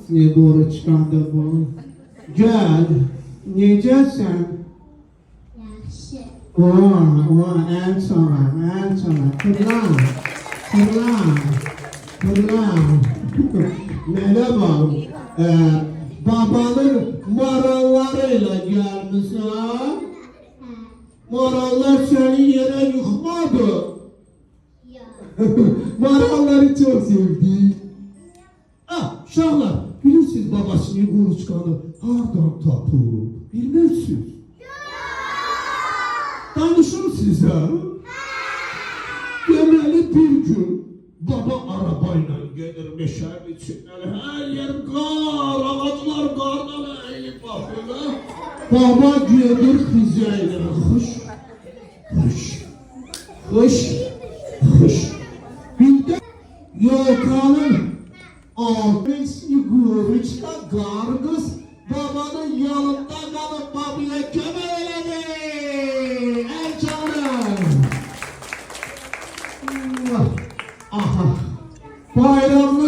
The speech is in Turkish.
Ne doğru çıkardı bu? Gel. Necəsən? Yaxşı. El sana. Fırlan. Merhaba. Babanın marallarıyla gelmişsin. Marallar seni yere yıkmadı. Yox. Maralları çok sevdi. Uşaqlar, bilirsiniz babasının quruçkanı hardan tapıb? Bilmirsiniz? Danışım sizə. Deməli bir gün baba arabayla gedir meşənin içindən. Hər yer qar, ağaclar qardan əyilib baxır. Baba gedir xizəylə. Xış. Bir də yolkanın altı quruçka qarqız babanın yanında qalıb babaya kömək elədi. Ey canım. Aha. Bayram